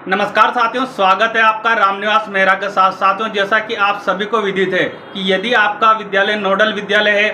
नमस्कार साथियों, स्वागत है आपका रामनिवास मेहरा के साथ। साथियों, जैसा कि आप सभी को विदित है कि यदि आपका विद्यालय नोडल विद्यालय है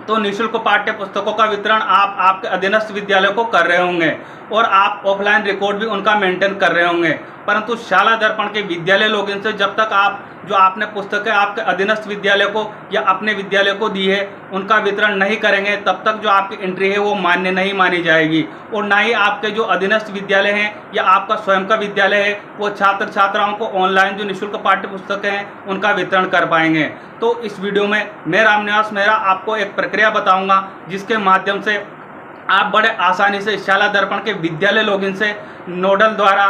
तो निःशुल्क पाठ्य पुस्तकों का वितरण आप आपके अधीनस्थ विद्यालय को कर रहे होंगे और आप ऑफलाइन रिकॉर्ड भी उनका मेंटेन कर रहे होंगे। परंतु शाला दर्पण के विद्यालय लॉगिन से जब तक आप जो आपने पुस्तकें आपके अधीनस्थ विद्यालय को या अपने विद्यालय को दी है उनका वितरण नहीं करेंगे, तब तक जो आपकी एंट्री है वो मान्य नहीं मानी जाएगी और ना ही आपके जो अधीनस्थ विद्यालय हैं या आपका स्वयं का विद्यालय है वो छात्र छात्राओं को ऑनलाइन जो निःशुल्क पाठ्य पुस्तकें हैं उनका वितरण कर पाएंगे। तो इस वीडियो में मैं रामनिवास मेहरा आपको एक प्रक्रिया बताऊंगा जिसके माध्यम से आप बड़े आसानी से शाला दर्पण के विद्यालय लॉगिन से नोडल द्वारा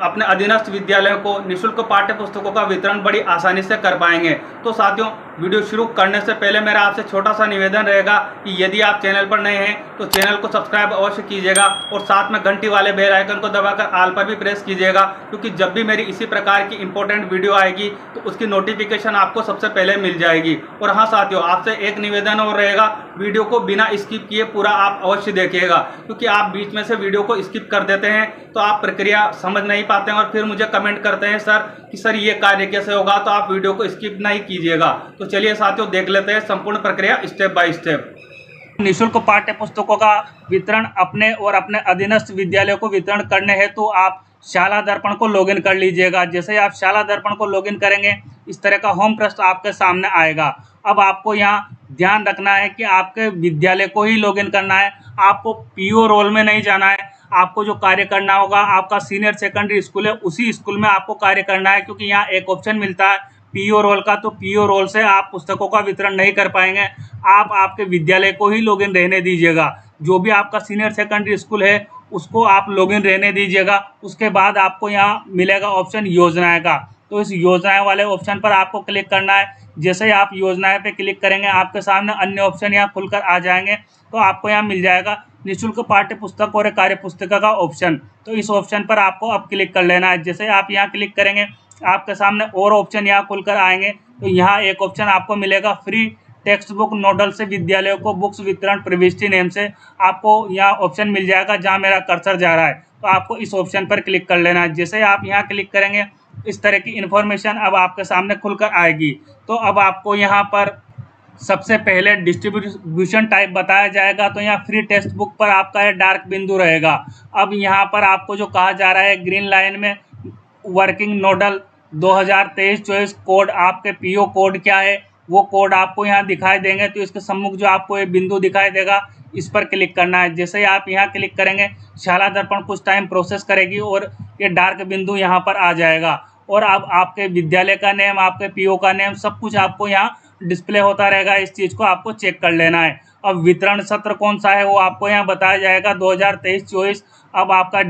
अपने अधीनस्थ विद्यालयों को निःशुल्क पाठ्य पुस्तकों का वितरण बड़ी आसानी से कर पाएंगे। तो साथियों, वीडियो शुरू करने से पहले मेरा आपसे छोटा सा निवेदन रहेगा कि यदि आप चैनल पर नए हैं तो चैनल को सब्सक्राइब अवश्य कीजिएगा और साथ में घंटी वाले बेल आइकन को दबाकर ऑल पर भी प्रेस कीजिएगा, क्योंकि जब भी मेरी इसी प्रकार की इंपॉर्टेंट वीडियो आएगी तो उसकी नोटिफिकेशन आपको सबसे पहले मिल जाएगी। और हाँ साथियों, आपसे एक निवेदन और रहेगा, वीडियो को बिना स्किप किए पूरा आप अवश्य देखिएगा, क्योंकि आप बीच में से वीडियो को स्किप कर देते हैं तो आप प्रक्रिया समझ नहीं पाते हैं और फिर मुझे कमेंट करते हैं सर कि सर ये कार्य कैसे होगा, तो आप वीडियो को स्किप नहीं कीजिएगा। तो चलिए साथियों, देख लेते हैं संपूर्ण प्रक्रिया स्टेप बाय स्टेप। निःशुल्क पाठ्य पुस्तकों का वितरण अपने और अपने अधीनस्थ विद्यालय को वितरण करने हेतु तो आप शाला दर्पण को लॉगिन कर लीजिएगा। जैसे ही आप शाला दर्पण को लॉगिन करेंगे इस तरह का होम पृष्ठ आपके सामने आएगा। अब आपको यहाँ ध्यान रखना है कि आपके विद्यालय को ही लॉगिन करना है, आपको पीओ रोल में नहीं जाना है। आपको जो कार्य करना होगा, आपका सीनियर सेकेंडरी स्कूल है उसी स्कूल में आपको कार्य करना है, क्योंकि यहाँ एक ऑप्शन मिलता है पीओ रोल का, तो पीओ रोल से आप पुस्तकों का वितरण नहीं कर पाएंगे। आप आपके विद्यालय को ही लॉगिन रहने दीजिएगा। जो भी आपका सीनियर सेकेंडरी स्कूल है उसको आप लॉगिन रहने दीजिएगा। उसके बाद आपको यहाँ मिलेगा ऑप्शन योजनाएं का, तो इस योजनाएं वाले ऑप्शन पर आपको क्लिक करना है। जैसे ही आप योजनाएं पे क्लिक करेंगे आपके सामने अन्य ऑप्शन यहाँ खुलकर आ जाएंगे। तो आपको यहाँ मिल जाएगा निःशुल्क पाठ्य पुस्तक और कार्य पुस्तिका का ऑप्शन, तो इस ऑप्शन पर आपको अब क्लिक कर लेना है। जैसे आप यहाँ क्लिक करेंगे आपके सामने और ऑप्शन यहाँ खुलकर आएंगे। तो यहाँ एक ऑप्शन आपको मिलेगा फ्री टेक्स्ट बुक नोडल से विद्यालयों को बुक्स वितरण प्रविष्टि नेम से, आपको यहाँ ऑप्शन मिल जाएगा जहाँ मेरा कर्सर जा रहा है। तो आपको इस ऑप्शन पर क्लिक कर लेना है। जैसे आप यहाँ क्लिक करेंगे इस तरह की इन्फॉर्मेशन अब आपके सामने खुलकर आएगी। तो अब आपको यहाँ पर सबसे पहले डिस्ट्रीब्यूशन टाइप बताया जाएगा। तो यहाँ फ्री टेक्स्ट बुक पर आपका ये डार्क बिंदु रहेगा। अब यहाँ पर आपको जो कहा जा रहा है ग्रीन लाइन में वर्किंग नोडल 2023-24 कोड, आपके पीओ कोड क्या है वो कोड आपको यहाँ दिखाई देंगे। तो इसके सम्मुख जो आपको ये बिंदु दिखाई देगा इस पर क्लिक करना है। जैसे ही आप यहाँ क्लिक करेंगे शाला दर्पण कुछ टाइम प्रोसेस करेगी और ये डार्क बिंदु यहाँ पर आ जाएगा और अब आपके विद्यालय का नेम, आपके पीओ का नेम, सब कुछ आपको यहाँ डिस्प्ले होता रहेगा। इस चीज़ को आपको चेक कर लेना है। अब वितरण सत्र कौन सा है वो आपको यहाँ बताया जाएगा 2023-24। अब आपका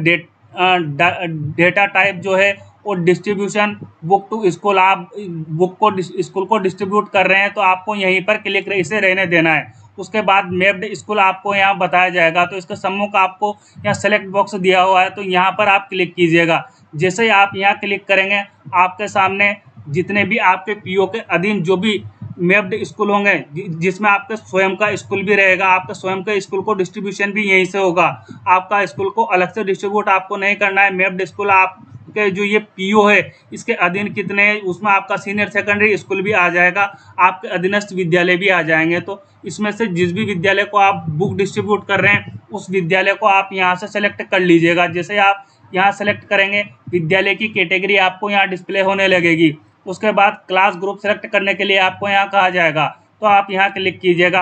डेटा टाइप जो है वो डिस्ट्रीब्यूशन बुक टू स्कूल, आप बुक को स्कूल को डिस्ट्रीब्यूट कर रहे हैं तो आपको यहीं पर क्लिक इसे रहने देना है। उसके बाद मैप्ड स्कूल आपको यहाँ बताया जाएगा। तो इसके सम्मुख आपको यहाँ सेलेक्ट बॉक्स दिया हुआ है, तो यहाँ पर आप क्लिक कीजिएगा। जैसे ही आप यहाँ क्लिक करेंगे आपके सामने जितने भी आपके पीओ के अधीन जो भी मैप्ड स्कूल होंगे, जिसमें आपके स्वयं का स्कूल भी रहेगा, आपके स्वयं के स्कूल को डिस्ट्रीब्यूशन भी यहीं से होगा। आपका स्कूल को अलग से डिस्ट्रीब्यूट आपको नहीं करना है। मैप्ड स्कूल आपके जो ये पीओ है इसके अधीन कितने हैं उसमें आपका सीनियर सेकेंडरी स्कूल भी आ जाएगा, आपके अधीनस्थ विद्यालय भी आ जाएंगे। तो इसमें से जिस भी विद्यालय को आप बुक डिस्ट्रीब्यूट कर रहे हैं उस विद्यालय को आप यहाँ से सेलेक्ट कर लीजिएगा। जैसे आप यहाँ सेलेक्ट करेंगे विद्यालय की कैटेगरी आपको यहाँ डिस्प्ले होने लगेगी। उसके बाद क्लास ग्रुप सेलेक्ट करने के लिए आपको यहाँ कहा जाएगा, तो आप यहाँ क्लिक कीजिएगा।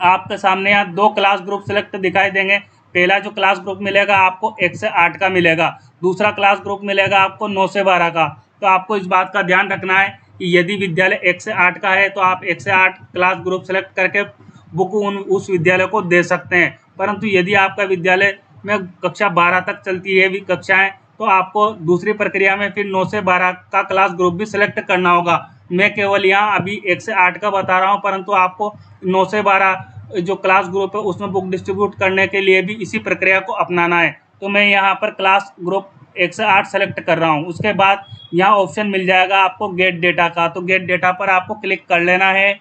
आपके सामने यहाँ दो क्लास ग्रुप सेलेक्ट दिखाई देंगे। पहला जो क्लास ग्रुप मिलेगा आपको 1 से 8 का मिलेगा, दूसरा क्लास ग्रुप मिलेगा आपको 9 से 12 का। तो आपको इस बात का ध्यान रखना है कि यदि विद्यालय 1 से 8 का है तो आप 1 से 8 क्लास ग्रुप सेलेक्ट करके बुक उस विद्यालय को दे सकते हैं। परंतु यदि आपका विद्यालय में कक्षा 12 तक चलती है कक्षाएँ तो आपको दूसरी प्रक्रिया में फिर 9 से 12 का क्लास ग्रुप भी सिलेक्ट करना होगा। मैं केवल यहाँ अभी 1 से 8 का बता रहा हूँ, परंतु आपको 9 से 12 जो क्लास ग्रुप है उसमें बुक डिस्ट्रीब्यूट करने के लिए भी इसी प्रक्रिया को अपनाना है। तो मैं यहाँ पर क्लास ग्रुप 1 से 8 सेलेक्ट कर रहा हूँ। उसके बाद यहाँ ऑप्शन मिल जाएगा आपको गेट डेटा का, तो गेट डेटा पर आपको क्लिक कर लेना है।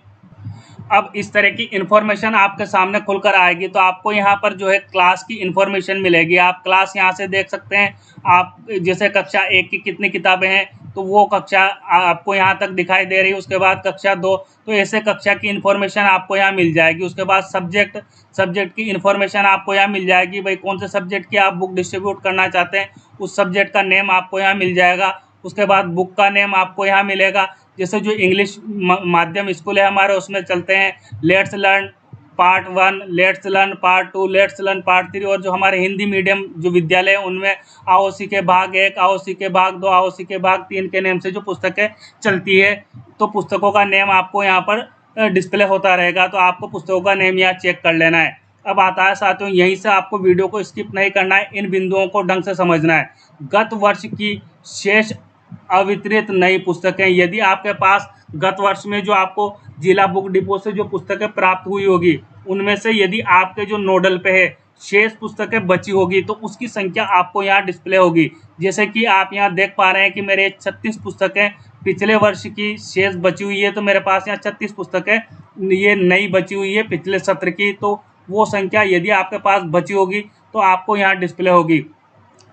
अब इस तरह की इन्फॉर्मेशन आपके सामने खुलकर आएगी, तो आपको यहाँ पर जो है क्लास की इन्फॉर्मेशन मिलेगी। आप क्लास यहाँ से देख सकते हैं। आप जैसे कक्षा 1 की कितनी किताबें हैं, तो वो कक्षा आपको यहाँ तक दिखाई दे रही है। उसके बाद कक्षा 2, तो ऐसे कक्षा की इन्फॉर्मेशन आपको यहाँ मिल जाएगी। उसके बाद सब्जेक्ट की इन्फॉर्मेशन आपको यहाँ मिल जाएगी। भाई कौन से सब्जेक्ट की आप बुक डिस्ट्रीब्यूट करना चाहते हैं, उस सब्जेक्ट का नेम आपको यहाँ मिल जाएगा। उसके बाद बुक का नेम आपको यहाँ मिलेगा। जैसे जो इंग्लिश माध्यम स्कूल है हमारे, उसमें चलते हैं let's learn part 1, let's learn part 2, let's learn part 3। और जो हमारे हिंदी मीडियम जो विद्यालय है, उनमें आओ सीखे भाग 1, आओ सीखे भाग 2, आओ सीखे भाग 3 के नेम से जो पुस्तकें चलती है, तो पुस्तकों का नेम आपको यहाँ पर डिस्प्ले होता रहेगा। तो आपको पुस्तकों का नेम यहाँ चेक कर लेना है। अब आता है साथियों, यहीं से आपको वीडियो को स्किप नहीं करना है, इन बिंदुओं को ढंग से समझना है। गत वर्ष की शेष अवितरित नई पुस्तकें, यदि आपके पास गत वर्ष में जो आपको जिला बुक डिपो से जो पुस्तकें प्राप्त हुई होगी, उनमें से यदि आपके जो नोडल पे है शेष पुस्तकें बची होगी, तो उसकी संख्या आपको यहाँ डिस्प्ले होगी। जैसे कि आप यहाँ देख पा रहे हैं कि मेरे 36 पुस्तकें पिछले वर्ष की शेष बची हुई है, तो मेरे पास यहाँ 36 पुस्तकें ये नई बची हुई है पिछले सत्र की। तो वो संख्या यदि आपके पास बची होगी तो आपको यहाँ डिस्प्ले होगी।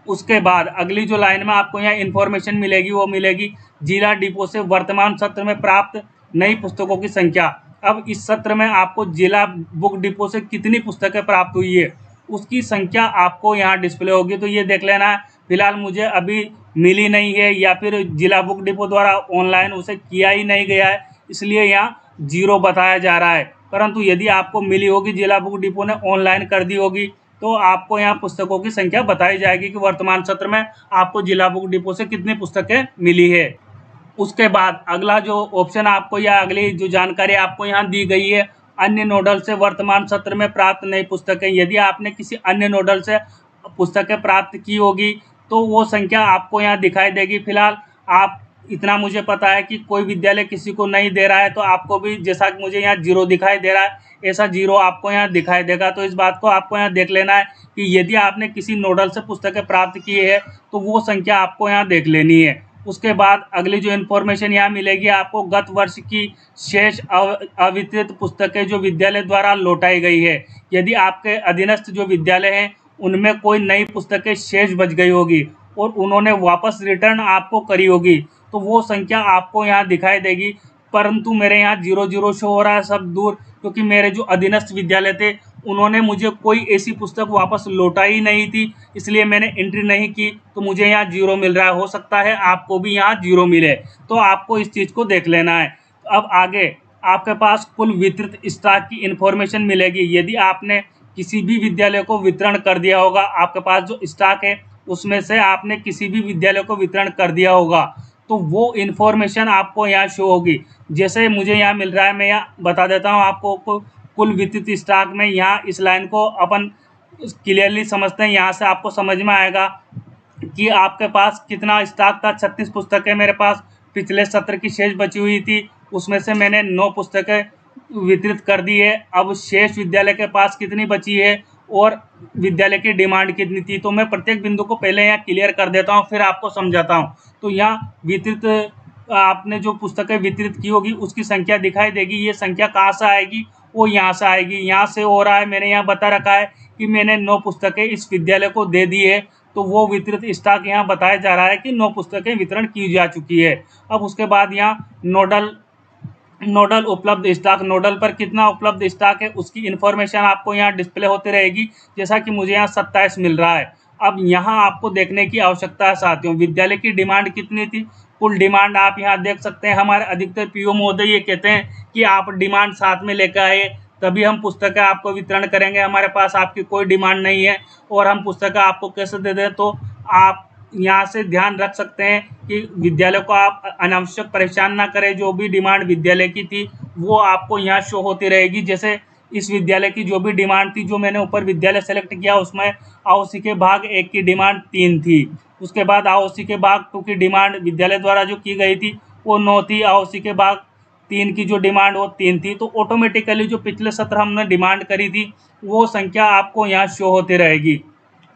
उसके बाद अगली जो लाइन में आपको यहाँ इन्फॉर्मेशन मिलेगी, वो मिलेगी जिला डिपो से वर्तमान सत्र में प्राप्त नई पुस्तकों की संख्या। अब इस सत्र में आपको जिला बुक डिपो से कितनी पुस्तकें प्राप्त हुई है, उसकी संख्या आपको यहाँ डिस्प्ले होगी। तो ये देख लेना है, फिलहाल मुझे अभी मिली नहीं है, या फिर जिला बुक डिपो द्वारा ऑनलाइन उसे किया ही नहीं गया है, इसलिए यहाँ 0 बताया जा रहा है। परंतु यदि आपको मिली होगी, जिला बुक डिपो ने ऑनलाइन कर दी होगी, तो आपको यहाँ पुस्तकों की संख्या बताई जाएगी कि वर्तमान सत्र में आपको जिला बुक डिपो से कितनी पुस्तकें मिली है। उसके बाद अगला जो ऑप्शन आपको या अगली जो जानकारी आपको यहाँ दी गई है, अन्य नोडल से वर्तमान सत्र में प्राप्त नई पुस्तकें। यदि आपने किसी अन्य नोडल से पुस्तकें प्राप्त की होगी, तो वो संख्या आपको यहाँ दिखाई देगी। फिलहाल आप इतना मुझे पता है कि कोई विद्यालय किसी को नहीं दे रहा है, तो आपको भी जैसा कि मुझे यहाँ 0 दिखाई दे रहा है, ऐसा 0 आपको यहाँ दिखाई देगा। तो इस बात को आपको यहाँ देख लेना है कि यदि आपने किसी नोडल से पुस्तकें प्राप्त की है, तो वो संख्या आपको यहाँ देख लेनी है। उसके बाद अगली जो इन्फॉर्मेशन यहाँ मिलेगी आपको, गत वर्ष की शेष अवितरित पुस्तकें जो विद्यालय द्वारा लौटाई गई है। यदि आपके अधीनस्थ जो विद्यालय हैं, उनमें कोई नई पुस्तकें शेष बच गई होगी और उन्होंने वापस रिटर्न आपको करी होगी, तो वो संख्या आपको यहाँ दिखाई देगी। परंतु मेरे यहाँ 0 शो हो रहा है सब दूर, क्योंकि मेरे जो अधीनस्थ विद्यालय थे, उन्होंने मुझे कोई ऐसी पुस्तक वापस लौटाई नहीं थी, इसलिए मैंने एंट्री नहीं की, तो मुझे यहाँ 0 मिल रहा है। हो सकता है आपको भी यहाँ 0 मिले, तो आपको इस चीज़ को देख लेना है। अब आगे आपके पास कुल वितरित स्टॉक की इन्फॉर्मेशन मिलेगी। यदि आपने किसी भी विद्यालय को वितरण कर दिया होगा, आपके पास जो स्टॉक है उसमें से आपने किसी भी विद्यालय को वितरण कर दिया होगा, तो वो इन्फॉर्मेशन आपको यहाँ शो होगी। जैसे मुझे यहाँ मिल रहा है, मैं यहाँ बता देता हूँ आपको। कुल वितरित स्टॉक में यहाँ इस लाइन को अपन क्लियरली समझते हैं, यहाँ से आपको समझ में आएगा कि आपके पास कितना स्टॉक था। 36 पुस्तकें मेरे पास पिछले सत्र की शेष बची हुई थी, उसमें से मैंने 9 पुस्तकें वितरित कर दी है। अब शेष विद्यालय के पास कितनी बची है और विद्यालय की डिमांड कितनी थी, तो मैं प्रत्येक बिंदु को पहले यहाँ क्लियर कर देता हूँ, फिर आपको समझाता हूँ। तो यहाँ वितरित आपने जो पुस्तकें वितरित की होगी उसकी संख्या दिखाई देगी। ये संख्या कहाँ से आएगी, वो यहाँ से आएगी। यहाँ से हो रहा है, मैंने यहाँ बता रखा है कि मैंने 9 पुस्तकें इस विद्यालय को दे दी है, तो वो वितरित स्टॉक यहाँ बताया जा रहा है कि 9 पुस्तकें वितरण की जा चुकी है। अब उसके बाद यहाँ नोडल उपलब्ध स्टॉक, नोडल पर कितना उपलब्ध स्टॉक है उसकी इन्फॉर्मेशन आपको यहाँ डिस्प्ले होती रहेगी। जैसा कि मुझे यहाँ 27 मिल रहा है। अब यहाँ आपको देखने की आवश्यकता है साथियों, विद्यालय की डिमांड कितनी थी। कुल डिमांड आप यहाँ देख सकते हैं। हमारे अधिकतर पीओ महोदय ये कहते हैं कि आप डिमांड साथ में लेकर आए, तभी हम पुस्तकें आपको वितरण करेंगे। हमारे पास आपकी कोई डिमांड नहीं है और हम पुस्तकें आपको कैसे दे दें। तो आप यहाँ से ध्यान रख सकते हैं कि विद्यालय को आप अनावश्यक परेशान ना करें। जो भी डिमांड विद्यालय की थी वो आपको यहाँ शो होती रहेगी। जैसे इस विद्यालय की जो भी डिमांड थी, जो मैंने ऊपर विद्यालय सेलेक्ट किया, उसमें आओसी के भाग 1 की डिमांड 3 थी। उसके बाद आओसी के भाग 2 की डिमांड विद्यालय द्वारा जो की गई थी वो 9 थी। आओसी के भाग 3 की जो डिमांड वो 3 थी। तो ऑटोमेटिकली जो पिछले सत्र हमने डिमांड करी थी वो संख्या आपको यहाँ शो होती रहेगी।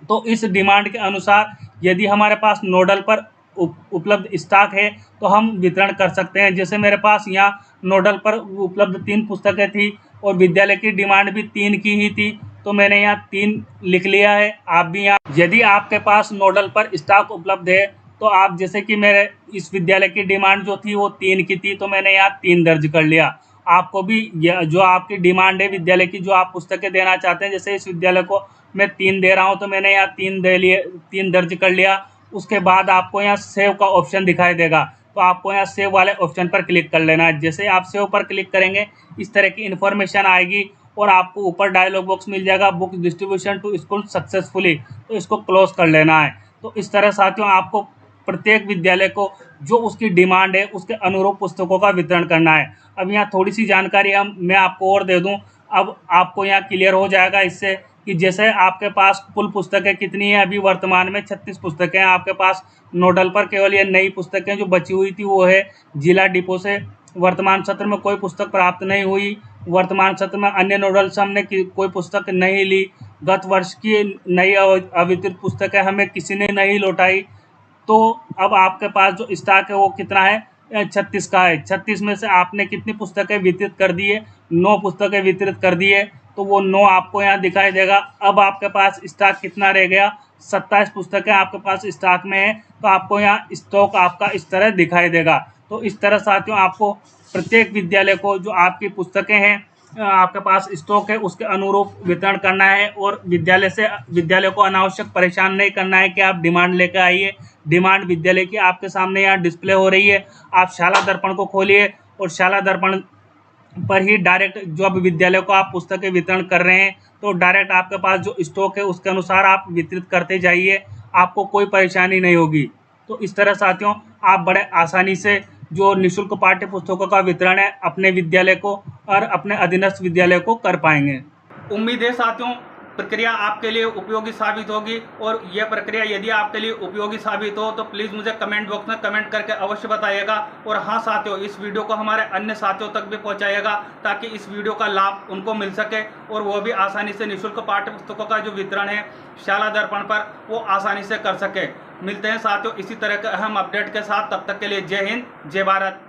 तो इस डिमांड के अनुसार यदि हमारे पास नोडल पर उपलब्ध स्टॉक है तो हम वितरण कर सकते हैं। जैसे मेरे पास यहाँ नोडल पर उपलब्ध 3 पुस्तकें थी और विद्यालय की डिमांड भी 3 की ही थी, तो मैंने यहाँ 3 लिख लिया है। आप भी यहाँ, यदि आपके पास नोडल पर स्टॉक उपलब्ध है तो आप, जैसे कि मेरे इस विद्यालय की डिमांड जो थी वो 3 की थी, तो मैंने यहाँ 3 दर्ज कर लिया। आपको भी जो आपकी डिमांड है विद्यालय की, जो आप पुस्तकें देना चाहते हैं, जैसे इस विद्यालय को मैं 3 दे रहा हूँ तो मैंने यहाँ 3 दर्ज कर लिया। उसके बाद आपको यहाँ सेव का ऑप्शन दिखाई देगा, तो आपको यहाँ सेव वाले ऑप्शन पर क्लिक कर लेना है। जैसे आप सेव पर क्लिक करेंगे इस तरह की इन्फॉर्मेशन आएगी और आपको ऊपर डायलॉग बॉक्स मिल जाएगा, book distribution to school successfully, तो इसको क्लोज कर लेना है। तो इस तरह साथियों आपको प्रत्येक विद्यालय को जो उसकी डिमांड है उसके अनुरूप पुस्तकों का वितरण करना है। अब यहाँ थोड़ी सी जानकारी मैं आपको और दे दूँ, अब आपको यहाँ क्लियर हो जाएगा इससे कि जैसे आपके पास कुल पुस्तकें कितनी है। अभी वर्तमान में 36 पुस्तकें हैं आपके पास नोडल पर। केवल ये नई पुस्तकें जो बची हुई थी वो है जिला डिपो से। वर्तमान सत्र में कोई पुस्तक प्राप्त नहीं हुई। वर्तमान सत्र में अन्य नोडल से हमने कोई पुस्तक नहीं ली। गत वर्ष की नई अवितरित पुस्तकें हमें किसी ने नहीं लौटाई। तो अब आपके पास जो स्टॉक है वो कितना है, 36 का है। 36 में से आपने कितनी पुस्तकें वितरित कर दी है, 9 पुस्तकें वितरित कर दी है, तो वो 9 आपको यहाँ दिखाई देगा। अब आपके पास स्टॉक कितना रह गया, 27 पुस्तकें आपके पास स्टॉक में है, तो आपको यहाँ स्टॉक आपका इस तरह दिखाई देगा। तो इस तरह साथियों आपको प्रत्येक विद्यालय को जो आपकी पुस्तकें हैं आपके पास स्टॉक है उसके अनुरूप वितरण करना है, और विद्यालय को अनावश्यक परेशान नहीं करना है कि आप डिमांड लेकर आइए। डिमांड विद्यालय की आपके सामने यहाँ डिस्प्ले हो रही है। आप शाला दर्पण को खोलिए और शाला दर्पण पर ही डायरेक्ट जो अब विद्यालय को आप पुस्तकें वितरण कर रहे हैं तो डायरेक्ट आपके पास जो स्टॉक है उसके अनुसार आप वितरित करते जाइए, आपको कोई परेशानी नहीं होगी। तो इस तरह साथियों आप बड़े आसानी से जो निःशुल्क पाठ्य पुस्तकों का वितरण है अपने विद्यालय को और अपने अधीनस्थ विद्यालय को कर पाएंगे। उम्मीद है साथियों प्रक्रिया आपके लिए उपयोगी साबित होगी, और यह प्रक्रिया यदि आपके लिए उपयोगी साबित हो तो प्लीज़ मुझे कमेंट बॉक्स में कमेंट करके अवश्य बताइएगा। और हाँ साथियों, इस वीडियो को हमारे अन्य साथियों तक भी पहुंचाइएगा ताकि इस वीडियो का लाभ उनको मिल सके और वो भी आसानी से निःशुल्क पाठ्य पुस्तकों का जो वितरण है शाला दर्पण पर वो आसानी से कर सके। मिलते हैं साथियों इसी तरह के अहम अपडेट के साथ, तब तक के लिए जय हिंद जय भारत।